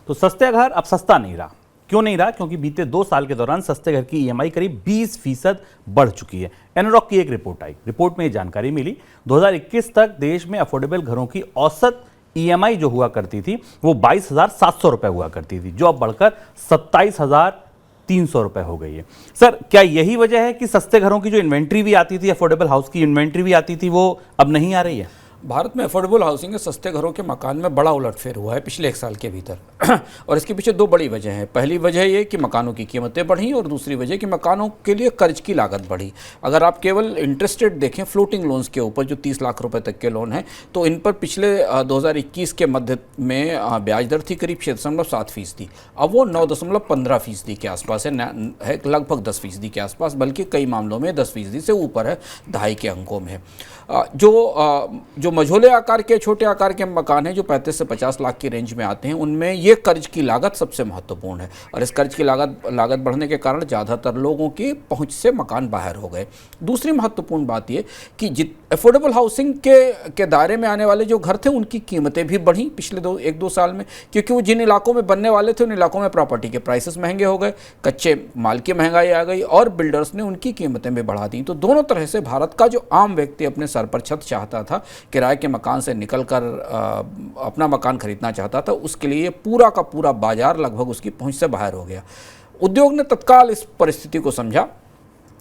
तो सस्ते घर अब सस्ता नहीं रहा। क्यों नहीं रहा? क्योंकि बीते 2 साल के दौरान सस्ते घर की ईएमआई करीब 20% बढ़ चुकी है। एनरॉक की एक रिपोर्ट आई। रिपोर्ट में ये जानकारी मिली, 2021 तक देश में अफोर्डेबल घरों की औसत ईएमआई जो हुआ करती थी वो 22,700 रुपए हुआ करती थी, जो अब बढ़कर 27,300 रुपए हो गई है। सर, क्या यही वजह है कि सस्ते घरों की जो इन्वेंट्री भी आती थी, अफोर्डेबल हाउस की इन्वेंट्री भी आती थी, वो अब नहीं आ रही है? भारत में अफोर्डेबल हाउसिंग के सस्ते घरों के मकान में बड़ा उलटफेर हुआ है पिछले 1 साल के भीतर और इसके पीछे 2 बड़ी वजह हैं। पहली वजह ये कि मकानों की कीमतें बढ़ी और दूसरी वजह कि मकानों के लिए कर्ज की लागत बढ़ी। अगर आप केवल इंटरेस्ट रेट देखें फ्लोटिंग लोन्स के ऊपर, जो 30 लाख रुपए तक के लोन हैं, तो इन पर पिछले 2021 के मध्य में ब्याज दर थी करीब 6.7%। अब वो 9.15% के आसपास है, लगभग 10% के आसपास, बल्कि कई मामलों में 10% से ऊपर है, दहाई के अंकों में। जो मझोले आकार के, छोटे आकार के मकान हैं जो 35 से 50 लाख की रेंज में आते हैं, उनमें ये कर्ज की लागत सबसे महत्वपूर्ण है और इस कर्ज की लागत बढ़ने के कारण ज़्यादातर लोगों की पहुंच से मकान बाहर हो गए। दूसरी महत्वपूर्ण बात ये कि अफोर्डेबल हाउसिंग के दायरे में आने वाले जो घर थे उनकी कीमतें भी बढ़ी पिछले 1-2 साल में, क्योंकि वो जिन इलाकों में बनने वाले थे उन इलाकों में प्रॉपर्टी के प्राइसेस महंगे हो गए, कच्चे माल की महंगाई आ गई और बिल्डर्स ने उनकी कीमतें भी बढ़ा दी। तो दोनों तरह से भारत का जो आम व्यक्ति अपने सर पर छत चाहता था, किराए के मकान से निकलकर अपना मकान खरीदना चाहता था, उसके लिए पूरा का पूरा बाजार लगभग उसकी पहुंच से बाहर हो गया। उद्योग ने तत्काल इस परिस्थिति को समझा।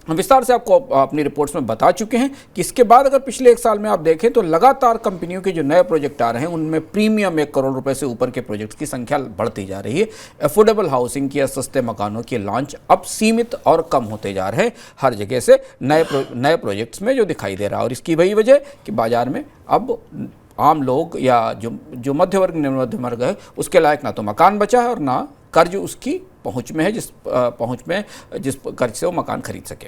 हम विस्तार से आपको अपनी रिपोर्ट्स में बता चुके हैं कि इसके बाद अगर पिछले 1 साल में आप देखें तो लगातार कंपनियों के जो नए प्रोजेक्ट आ रहे हैं उनमें प्रीमियम 1 करोड़ रुपए से ऊपर के प्रोजेक्ट्स की संख्या बढ़ती जा रही है। अफोर्डेबल हाउसिंग की या सस्ते मकानों के लॉन्च अब सीमित और कम होते जा रहे हैं हर जगह से नए प्रोजेक्ट्स में जो दिखाई दे रहा है। और इसकी वही वजह कि बाजार में अब आम लोग या जो मध्य वर्ग, निम्न मध्यम वर्ग है, उसके लायक ना तो मकान बचा है और ना कर्ज उसकी पहुंच में है, जिस कर्ज से वो मकान खरीद सके।